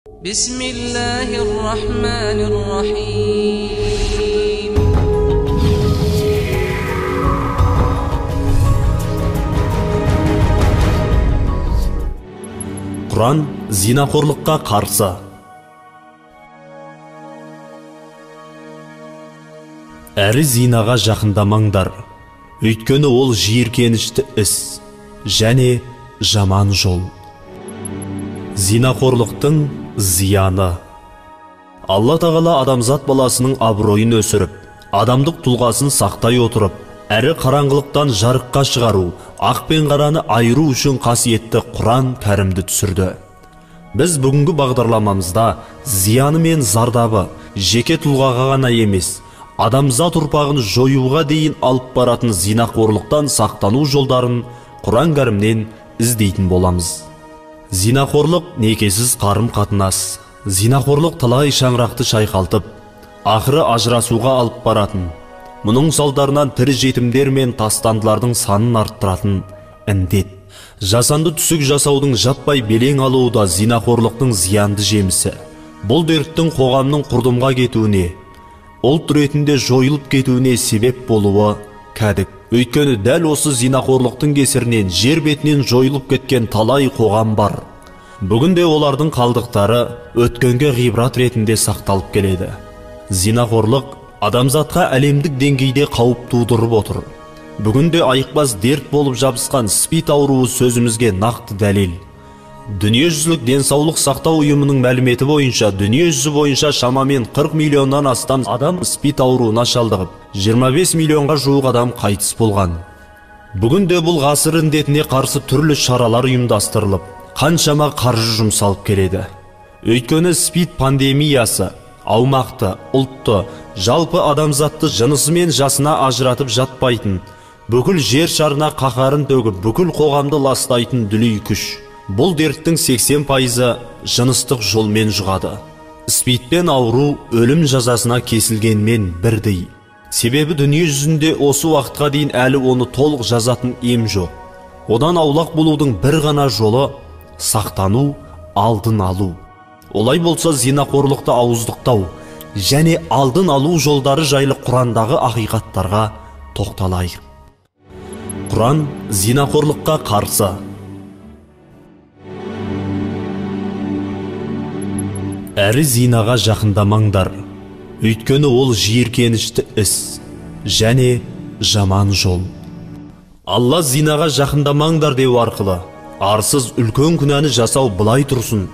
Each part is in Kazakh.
Bismillahirrahmanirrahim. Құран зинақорлыққа қарсы. Әрі зинаға жақындамаңдар, өйткені ол жиіркенішті іс және жаман жол. Зинақорлықтың зияны. Алла тағала адамзат баласының абыройын өсіріп, адамдық тұлғасын сақтай отырып, әрі қараңғылықтан жарыққа шығару, ақ пен қараны айыру үшін қасиетті Құран кәрімді түсірді. Біз бүгінгі бағдарламамызда зияны мен зардабы жеке тұлғаға ғана емес, адамзат ұрпағын жоюға дейін алып баратын зинақорлықтан сақтану жолдарын Құран кәрімнен іздейтін боламыз. Зинақорлық некесіз қарым-қатынас. Зинақорлық талай шаңырақты шайқалтып, ақыры ажырасуға алып баратын, мұның салдарынан тірі жетімдер мен тастандылардың санын арттыратын індет. Жасанды түсік жасаудың жаппай белең алуы да зинақорлықтың зиянды жемісі. Бұл дерттің қоғамның құрдымға кетуіне, ұлт ретінде жойылып кетуіне себеп болуы кәдік. Өйткені дәл осы зинақорлықтың кесірінен жер бетінен жойылып кеткен талай қоғам бар. Бүгінде олардың қалдықтары өткенге ғибрат ретінде сақталып келеді. Зинақорлық адамзатқа әлемдік деңгейде қауіп тудырып отыр. Бүгінде айықпас дерт болып жабысқан СПИД ауруы сөзімізге нақты дәлел. Дүниежүзілік денсаулық сақтау ұйымының мәліметі бойынша, дүниежүзі бойынша шамамен 40 миллионнан астам адам СПИД ауруына шалдығып, 25 миллионға жуық адам қайтыс болған. Бүгінде бұл ғасыр індетіне қарсы түрлі шаралар ұйымдастырылып, қаншама қаржы жұмсалып келеді. Өйткені СПИД пандемиясы аумақты, ұлтты, жалпы адамзатты жынысы мен жасына ажыратып жатпайтын, бүкіл жер шарына қаһарын төгіп, бүкіл қоғамды ластайтын дүлей күш. Бұл дерттің 80% жыныстық жолмен жұғады. СПИДпен ауру өлім жазасына кесілгенмен бірдей. Себебі дүние жүзінде осы уақытқа дейін әлі оны толық жазатын ем жоқ. Одан аулақ болудың бір ғана жолы сақтану, алдын алу. Олай болса зинақорлықты ауыздықтау және алдын алу жолдары жайлы Құрандағы ақиқаттарға тоқталайық. Құран зинақорлыққа қарсы. Әрі зинаға жақындамаңдар, өйткені ол жиіркенішті іс және жаман жол. Алла зинаға жақындамаңдар деу арқылы арсыз үлкен күнәні жасау былай тұрсын,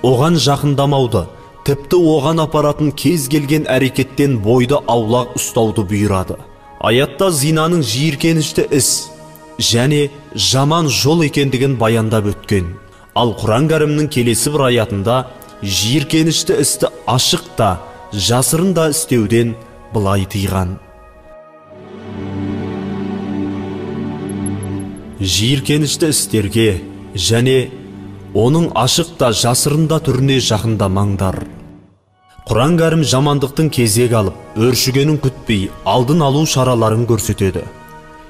оған жақындамауды, тіпті оған апаратын кез келген әрекеттен бойды аулақ ұстауды бұйырады. Аятта зинаның жиіркенішті іс және жаман жол екендігін баяндап өткен. Ал Құран кәрімнің келесі бір аятында жиіркенішті істі ашық та, жасырын да істеуден былай тыйған. Жиіркенішті істерге және оның ашық та, жасырын да түріне жақындамаңдар. Құран кәрім жамандықтың кезек алып, өршігенін күтпей, алдын алу шараларын көрсетеді.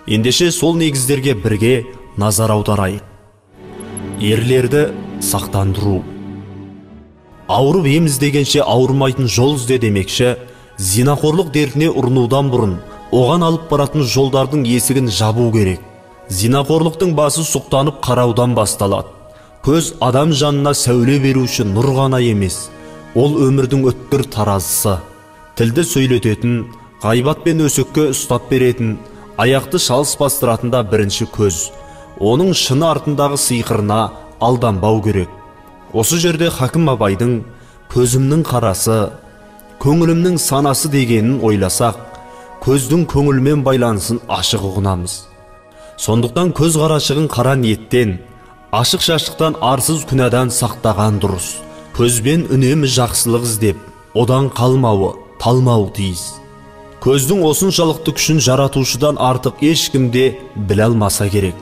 Ендеше сол негіздерге бірге назар аударайық. Ерлерді сақтандыру. Ауырып ем іздегенше ауырмайтын жол ізде демекші, зинақорлық дертіне ұрынудан бұрын оған алып баратын жолдардың есігін жабу керек. Зинақорлықтың басы сұқтанып қараудан басталады. Көз адам жанына сәуле беруші нұр ғана емес, ол өмірдің өткір таразысы. Тілді сөйлететін, ғайбат пен өсекке ұстап беретін, аяқты шалыс бастыратында бірінші көз. Оның шыны артындағы сиқырына алданбау керек. Осы жерде Хакім Абайдың көзімнің қарасы, көңілімнің санасы дегенін ойласақ, көздің көңілмен байланысын ашық ұғынамыз. Сондықтан көз қарашығын қара ниеттен, ашық шашықтан, арсыз күнәдан сақтаған дұрыс. Көзбен үнемі жақсылық іздеп, одан қалмауы, талмауы тиіс. Көздің осыншалықты күшін жаратушыдан артық ешкімде біле алмаса керек.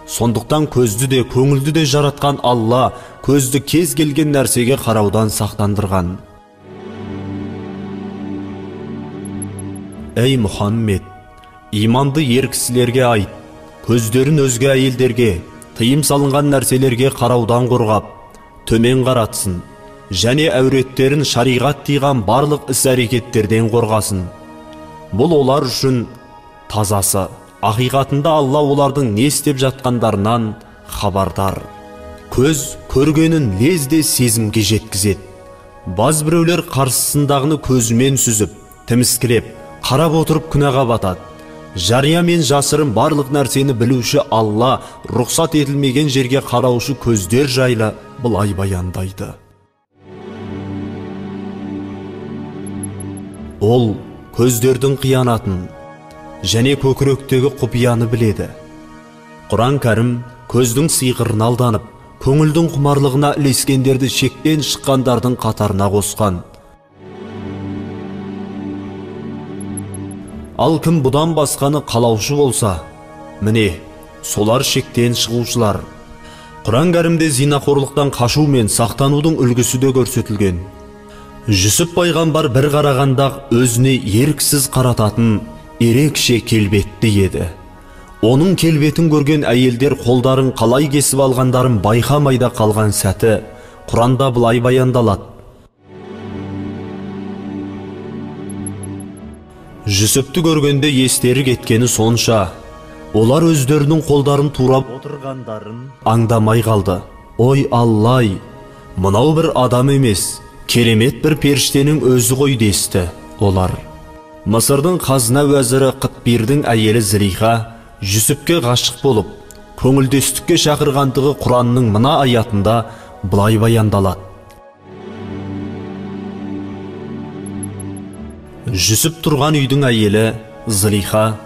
Сондықтан көзді де, көңілді де жаратқан Алла көзді кез келген нәрсеге қараудан сақтандырған. Ей Мұхаммед, иманды ер кісілерге айт, көздерін өзге әйелдерге, тыйым салынған нәрселерге қараудан қорғап, төмен қаратсын, және әуреттерін шариғат тыйған барлық іс-әрекеттерден қорғасын. Бұл олар үшін тазасы. Ақиқатында Алла олардың не істеп жатқандарынан хабардар. Көз көргенін лезде сезімге жеткізеді. Баз біреулер қарсысындағыны көзімен сүзіп, тіміскілеп, қарап отырып күнәға батады. Жария мен жасырын барлық нәрсені білуші Алла рұқсат етілмеген жерге қараушы көздер жайлы былай баяндайды. Ол көздердің қиянатын және көкіректегі құпияны біледі. Құран кәрім көздің сиқырына алданып, көңілдің құмарлығына ілескендерді шектен шыққандардың қатарына қосқан. Ал кім бұдан басқаны қалаушы болса, міне, солар шектен шығушылар. Құран кәрімде зинақорлықтан қашу мен сақтанудың үлгісі де көрсетілген. Жүсіп пайғамбар бір қарағанда өзіне еріксіз қарататын ерекше келбетті еді. Оның келбетін көрген әйелдер қолдарын қалай кесіп алғандарын байқамайда қалған сәті Құранда былай баяндалады. Жүсіпті көргенде естері кеткені сонша, олар өздерінің қолдарын турап отырғандарын аңдамай қалды. Ой Аллай, мынау бір адам емес, керемет бір періштенің өзі ғой десті олар. Мысырдың қазына уәзірі Қытбирдің әйелі Зілиха Жүсіпке ғашық болып, көңілдестікке шақырғандығы Құранның мына аятында былай баяндалады. Жүсіп тұрған үйдің әйелі Зілиха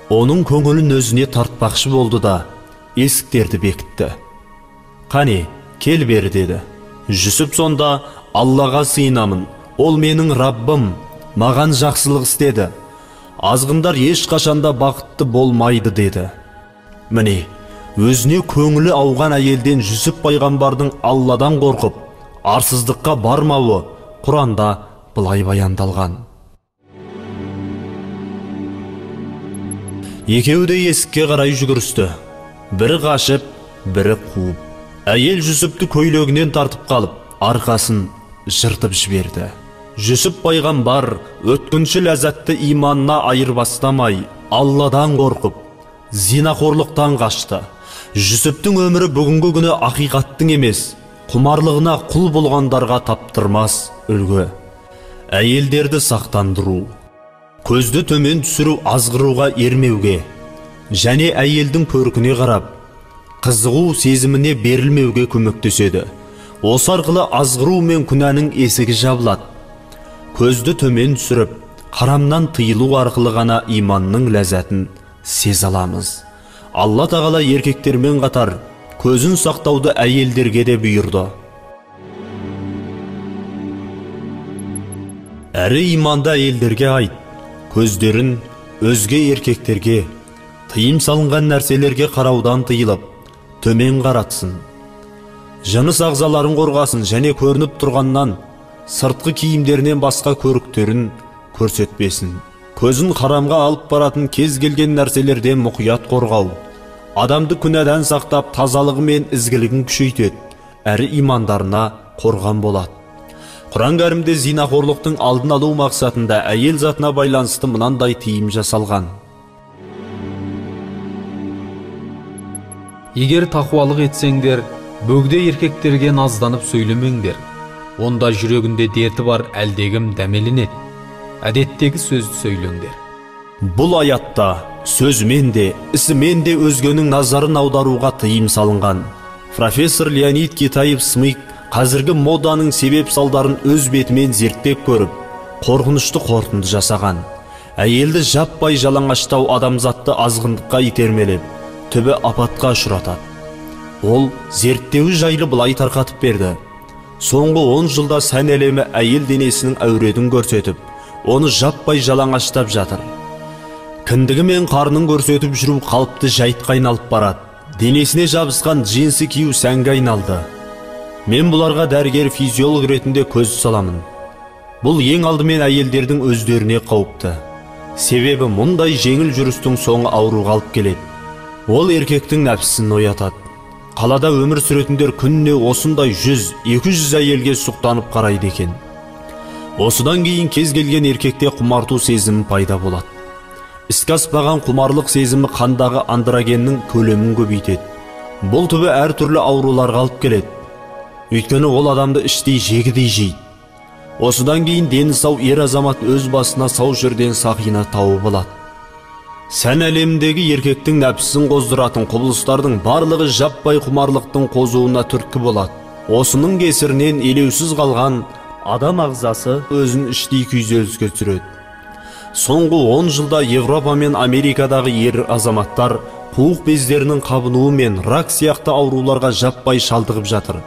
оның көңілін өзіне тартпақшы болды да, есіктерді бекітті. Қане, кел бері деді. Жүсіп сонда Аллаға сыйынамын, ол менің Раббым, маған жақсылық істеді. Азғындар ешқашанда бақытты болмайды деді. Міне, өзіне көңілі ауған әйелден Жүсіп пайғамбардың Алладан қорқып, арсыздыққа бармауы Құранда былай баяндалған. Екеуі де есікке қарай жүгірісті. Бірі қашып, бірі қуып. Әйел Жүсіпті көйлегінен тартып қалып, арқасын жыртып жіберді. Жүсіп пайғамбар өткінші ләззатты иманына айырбастамай, Алладан қорқып, зинақорлықтан қашты. Жүсіптің өмірі бүгінгі күні ақиқаттың емес, құмарлығына құл болғандарға таптырмас үлгі. Әйелдерді сақтандыру, көзді төмен түсіру азғыруға ермеуге, және әйелдің көркіне қарап, қызығу сезіміне берілмеуге көмектеседі. Осы арқылы азғыру мен күнәнің есігі жабылады. Көзді төмен түсіріп, харамнан тыйылу арқылы ғана иманның ләззатын сезе аламыз. Алла тағала еркектермен қатар көзін сақтауды әйелдерге де бұйырды. Әрі иманды әйелдерге айт, көздерін өзге еркектерге, тыйым салынған нәрселерге қараудан тыйылып, төмен қаратсын. Жыныс ағзаларын қорғасын және көрініп тұрғаннан сыртқы киімдерінен басқа көріктерін көрсетпесін. Көзін харамға алып баратын кез келген нәрселерден мұқият қорғау, адамды күнәдан сақтап тазалығы мен ізгілігін күшейтеді, әрі имандарына қорған болады. Құран кәрімде зинақорлықтың алдын алу мақсатында әйел затына байланысты мынандай тыйым жасалған. Егер тақуалық етсеңдер, бөгде еркектерге назданып сөйлемеңдер. Онда жүрегінде дерті бар әлдегім дәмеленеді. Әдеттегі сөзді сөйлеңдер. Бұл аятта сөзмен де, ісімен де өзгенің назарын аударуға тыйым салынған. Профессор Леонид Китаев-Смык қазіргі моданың себеп салдарын өз бетімен зерттеп көріп, қорқынышты қорытынды жасаған. Әйелді жаппай жалаңаштау адамзатты азғындыққа итермелеп, түбі апатқа ұшыратады. Ол зерттеуі жайлы былай тарқатып берді. Соңғы 10 жылда сән әлемі әйел денесінің әуретін көрсетіп, оны жаппай жалаңаштап жатыр. Кіндігі мен қарнын көрсетіп жүру қалыпты жайтқа айналып барады. Денесіне жабысқан джинсы кию сәнге айналды. Мен бұларға дәрігер физиолог ретінде көз саламын. Бұл ең алдымен әйелдердің өздеріне қауіпті. Себебі мұндай жеңіл жүрістің соңы ауруға алып келеді. Ол еркектің нәпсісін оятады. қалада өмір сүретіндер күніне осындай 100-200 әйелге сұқтанып қарайды екен. Осыдан кейін кез келген еркекте құмарту сезімі пайда болады. Іске аспаған құмарлық сезімі қандағы андрогеннің көлемін көбейтеді. Бұл түбі әр түрлі ауруларға алып келеді. Өйткені ол адамды іштей жегідей жейді. Осыдан кейін дені сау ер азамат өз басына сау жерден сақина тауып алады. Сән әлеміндегі еркектің нәпсісін қоздыратын құбылыстардың барлығы жаппай құмарлықтың қозуына түрткі болады. Осының кесірінен елеусіз қалған адам ағзасы өзін іштей күйзеліске түсіреді. Соңғы 10 жылда Европа мен Америкадағы ер азаматтар қуық бездерінің қабынуы мен рак сияқты ауруларға жаппай шалдығып жатыр.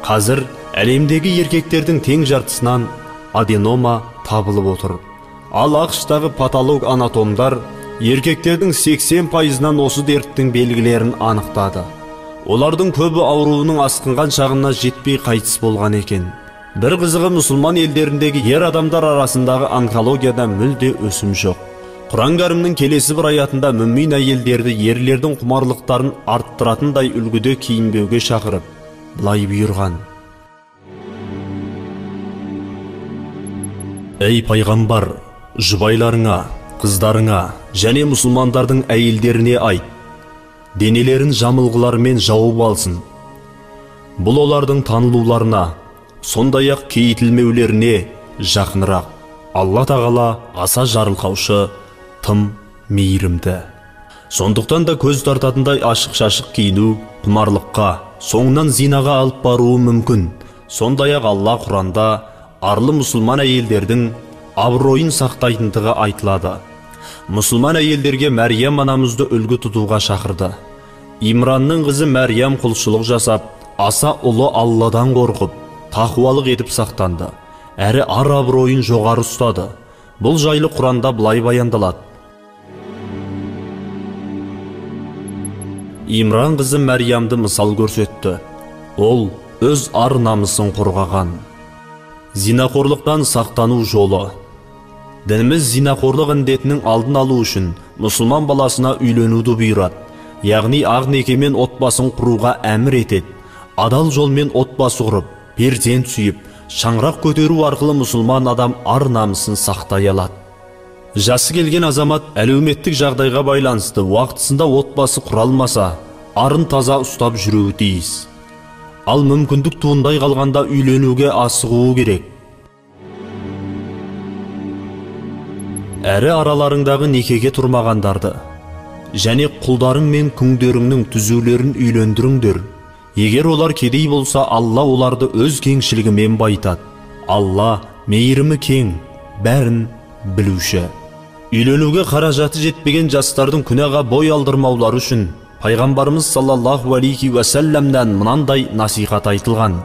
Қазір әлемдегі еркектердің тең жартысынан аденома табылып отыр. Ал ақштағы патолог анатомдар еркектердің 80%-нан осы дерттің белгілерін анықтады. Олардың көбі ауруының асқынған шағына жетпей қайтыс болған екен. Бір қызығы мұсылман елдеріндегі ер адамдар арасындағы онкологияда мүлде өсім жоқ. Құран кәрімнің келесі бір аятында мүмин әйелдерді ерлердің құмарлықтарын арттыратындай үлгіде киінбеуге шақырып, былай бұйырған: Ей пайғамбар, жұбайларыңа, қыздарыңа және мұсылмандардың әйелдеріне айт, денелерін жамылғылармен жауып алсын. Бұл олардың танылуларына, сондай-ақ кейтілмеулеріне жақынырақ. Алла тағала аса жарылқаушы, тым мейірімді. Сондықтан да көз тартатындай ашық-шашық киіну құмарлыққа, соңынан зинаға алып баруы мүмкін. Сондай-ақ Алла Құранда арлы мұсылман әйелдердің абыройын сақтайтындығы айтылады. Мұсылман әйелдерге Мәрия анамызды үлгі тұтуға шақырды. Имранның қызы Мәрия құлшылық жасап, аса ұлы Алладан қорқып, тақуалық етіп сақтанды, әрі ар абыройын жоғары ұстады. Бұл жайлы Құранда былай баяндалады: Имран қызы Мәриямды мысал көрсетті. Ол өз ар намысын қорғаған. Зинақорлықтан сақтану жолы. Дініміз зинақорлық індетінің алдын алу үшін мұсылман баласына үйленуді бұйырады. Яғни ақ некемен отбасын құруға әмір етеді. Адал жолмен отбасы құрып, перзент сүйіп, шаңырақ көтеру арқылы мұсылман адам ар намысын сақтай алады. Жасы келген азамат әлеуметтік жағдайға байланысты уақытысында отбасы құралмаса, арын таза ұстап жүруі тиіс. Ал мүмкіндік туындай қалғанда үйленуге асығуы керек. Әрі араларыңдағы некеге тұрмағандарды және құлдарың мен күңдеріңнің түзулерін үйлендіріңдер. Егер олар кедей болса, Алла оларды өз кеңшілігімен байтады. Алла мейірімі кең, бәрін білуші. Үйленуге қаражаты жетпеген жастардың күнәға бой алдырмаулары үшін Пайғамбарымыз саллаллаху алейхи уәсәлләмнен мынандай насихат айтылған: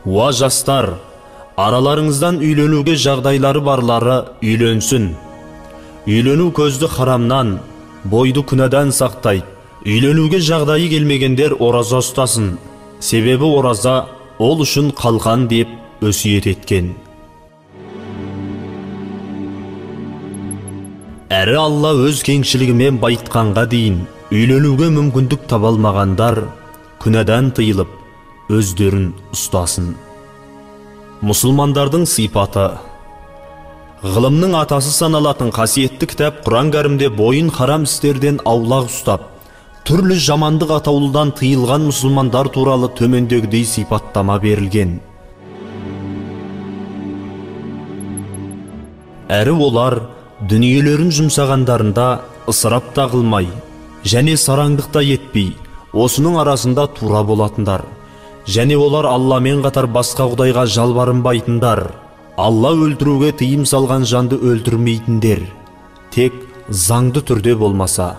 Уа жастар, араларыңыздан үйленуге жағдайлары барлары үйленсін. Үйлену көзді харамнан, бойды күнәдан сақтайды. Үйленуге жағдайы келмегендер ораза ұстасын. Себебі ораза ол үшін қалқан деп өсиет еткен. Әрі Алла өз кеңшілігімен байтқанға дейін үйленуге мүмкіндік табалмағандар күнәдан тыйылып, өздерін ұстасын. Мұсылмандардың сипаты. Ғылымның атасы саналатын қасиетті кітап Құран кәрімде бойын харам істерден аулақ ұстап, түрлі жамандық атаулыдан тыйылған мұсылмандар туралы төмендегідей сипаттама берілген. Әрі олар дүниелерін жұмсағандарында ысырап та қылмай, және сараңдықта етпей, осының арасында тура болатындар. Және олар Алламен қатар басқа құдайға жалбарынбайтындар. Алла өлтіруге тыйым салған жанды өлтірмейтіндер. Тек заңды түрде болмаса,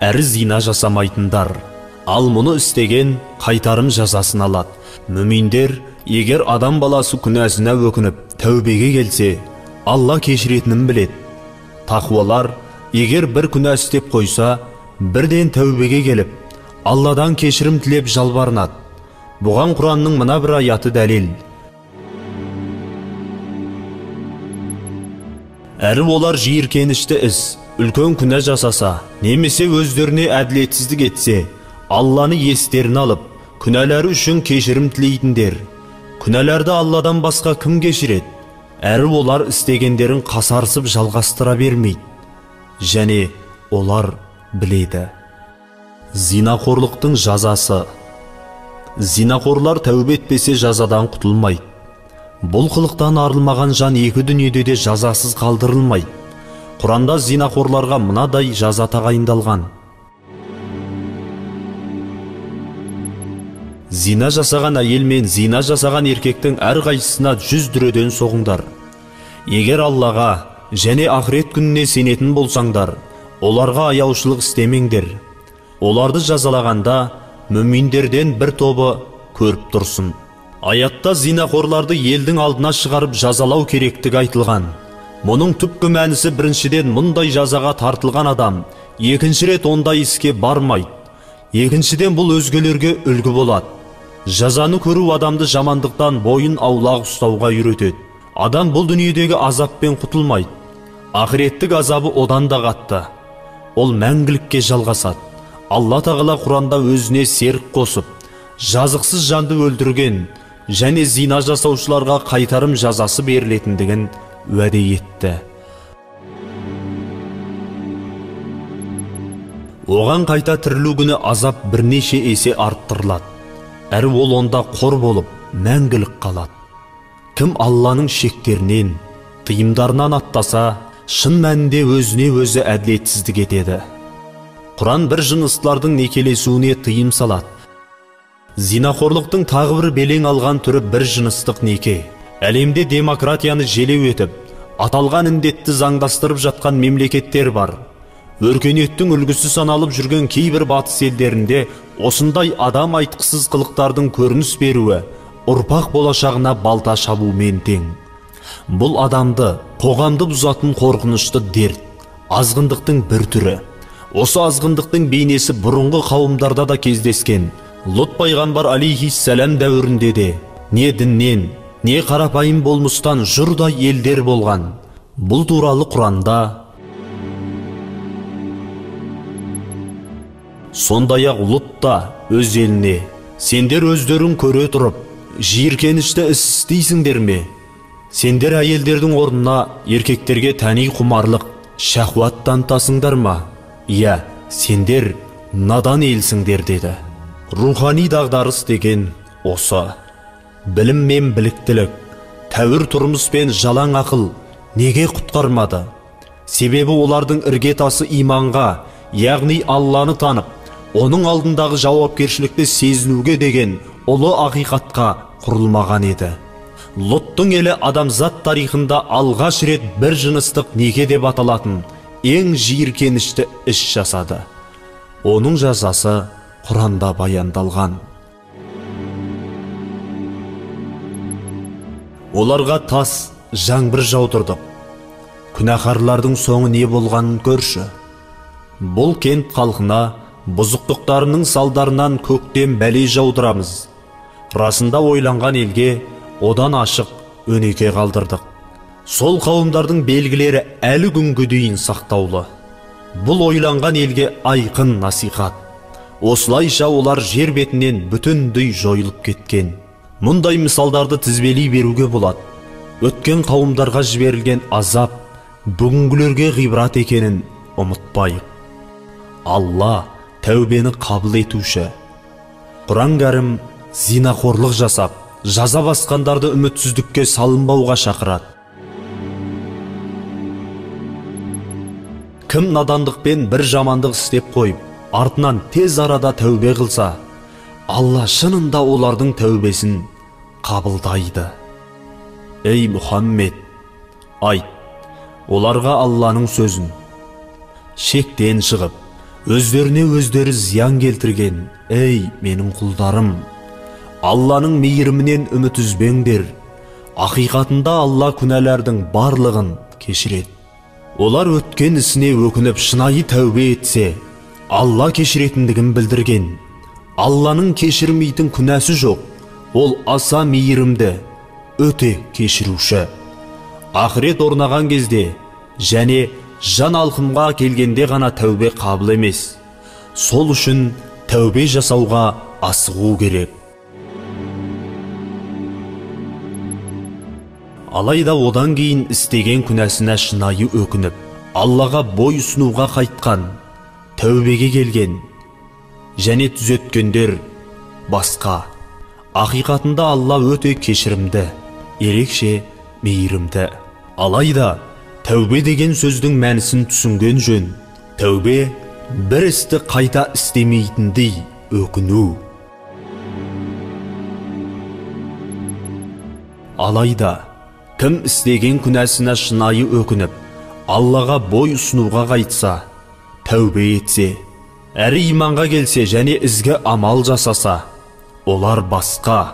әрі зина жасамайтындар. Ал мұны істеген қайтарым жазасын алады. Мүминдер, егер адам баласы күнәсіне өкініп, тәубеге келсе, Алла кешіретінін біледі. Тақуалар, егер бір күнә істеп қойса, бірден тәубеге келіп, Алладан кешірім тілеп жалбарынады. Бұған Құранның мына бір аяты дәлел. Әрі олар жиіркенішті іс, үлкен күнә жасаса, немесе өздеріне әділетсіздік етсе, Алланы естерін алып, күнәлары үшін кешірім тілейтіндер. Күнәларды Алладан басқа кім кешіреді? Әрі олар істегендерін қасарысып жалғастыра бермейді. Және олар біледі. Зинақорлықтың жазасы. Зинақорлар тәубе етпесе жазадан құтылмайды. Бұл қылықтан арылмаған жан екі дүниеде де жазасыз қалдырылмайды. Құранда зинақорларға мынадай жаза тағайындалған. Зина жасаған әйел мен зина жасаған еркектің әрқайсысына 100 дүреден соғыңдар. Егер Аллаға және ақырет күніне сенетін болсаңдар, оларға аяушылық істемеңдер. Оларды жазалағанда мүминдерден бір тобы көріп тұрсын. Аятта зинақорларды елдің алдына шығарып жазалау керектігі айтылған. Мұның түпкі мәнісі біріншіден мұндай жазаға тартылған адам екінші рет ондай іске бармайды. Екіншіден бұл өзгелерге үлгі болады. Жазаны көру адамды жамандықтан бойын аулақ ұстауға үйретеді. Адам бұл дүниедегі азаппен құтылмайды. Ақыреттік азабы одан да қатты. Ол мәңгілікке жалғасады. Алла тағала Құранда өзіне серік қосып, жазықсыз жанды өлтірген және зина жасаушыларға қайтарым жазасы берілетіндігін уәде етті. Оған қайта тірілу күні азап бірнеше есе арттырылады. Әрі ол онда қор болып, мәңгілік қалады. Кім Алланың шектерінен, тыйымдарынан аттаса, шын мәнінде өзіне өзі әділетсіздік етеді. Құран бір жыныстылардың некелесуіне тыйым салады. Зинақорлықтың тағы бір белең алған түрі бір жыныстық неке. Әлемде демократияны желеу етіп, аталған індетті заңдастырып жатқан мемлекеттер бар. Өркениеттің үлгісі саналып жүрген кейбір батыс елдерінде осындай адам айтқысыз қылықтардың көрініс беруі ұрпақ болашағына балта шабумен тең. Бұл адамды, қоғамды бұзатын қорқынышты дерт, азғындықтың бір түрі. Осы азғындықтың бейнесі бұрынғы қауымдарда да кездескен. Лұт пайғамбар алейхиссалам дәуірінде де не діннен, не қарапайым болмыстан жұрдай елдер болған. Бұл туралы Құранда сондай-ақ Лұт та өз еліне: сендер өздерің көре тұрып, жиіркенішті іс істейсіңдер ме? Сендер әйелдердің орнына еркектерге тәни құмарлық, шахуат танытасыңдар ма? Иә, сендер надан елсіңдер деді. Рухани дағдарыс деген осы. Білім мен біліктілік, тәуір тұрмыс пен жалаң ақыл неге құтқармады? Себебі олардың іргетасы иманға, яғни Алланы танып, оның алдындағы жауапкершілікті сезінуге деген ұлы ақиқатқа құрылмаған еді. Лұттың елі адамзат тарихында алғаш рет бір жыныстық неке деп аталатын ең жиіркенішті іс жасады. Оның жазасы Құранда баяндалған. Оларға тас, жаңбыр жаудырдық. Күнәһарлардың соңы не болғанын көрші. Бұл кент халқына бұзықтықтарының салдарынан көктем бәле жаудырамыз. Расында ойланған елге одан ашық өнеке қалдырдық. Сол қауымдардың белгілері әлі күнге дейін сақтаулы. Бұл ойланған елге айқын насихат. Осылайша олар жер бетінен бүтіндей жойылып кеткен. Мұндай мысалдарды тізбелей беруге болады. Өткен қауымдарға жіберілген азап бүгінгілерге ғибрат екенін ұмытпайық. Алла тәубені қабыл етуші. Құран кәрім зинақорлық жасап, жаза басқандарды үмітсіздікке салынбауға шақырады. Кім надандықпен бір жамандық істеп қойып, артынан тез арада тәубе қылса, Алла шынында олардың тәубесін қабылдайды. Ей Мұхаммед, айт, оларға Алланың сөзін: шектен шығып, өздеріне өздері зиян келтірген, ей менің құлдарым, Алланың мейірімінен үміт үзбеңдер. Ақиқатында Алла күнәлардың барлығын кешіреді. Олар өткен ісіне өкініп шынайы тәубе етсе, Алла кешіретіндігін білдірген. Алланың кешірмейтін күнәсі жоқ. Ол аса мейірімді, өте кешіруші. Ақырет орнаған кезде және жан алқымға келгенде ғана тәубе қабыл емес. Сол үшін тәубе жасауға асығу керек. Алайда одан кейін істеген күнәсіне шынайы өкініп, Аллаға бой ұсынуға қайтқан, тәубеге келген және түзеткендер басқа. Ақиқатында Алла өте кешірімді, ерекше мейірімді. Алайда тәубе деген сөздің мәнісін түсінген жөн. Тәубе бір істі қайта істемейтіндей өкіну. Алайда кім істеген күнәсіне шынайы өкініп, Аллаға бой ұсынуға қайтса, тәубе етсе, әрі иманға келсе және ізгі амал жасаса, олар басқа.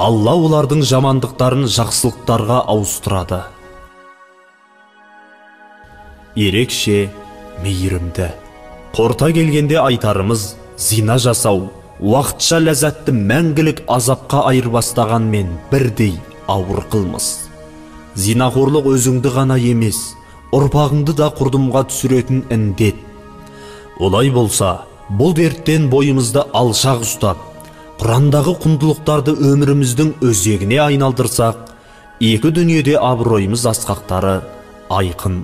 Алла олардың жамандықтарын жақсылықтарға ауыстырады. Ерекше мейірімді. Қорта келгенде айтарымыз, зина жасау, уақытша ләззатты мәңгілік азапқа айырбастағанмен бірдей ауыр қылмыс. Зинақорлық өзіңді ғана емес, ұрпағыңды да құрдымға түсіретін індет. Олай болса, бұл дерттен бойымызды алшақ ұстап, Құрандағы құндылықтарды өміріміздің өзегіне айналдырсақ, екі дүниеде абыройымыз асқақтары айқын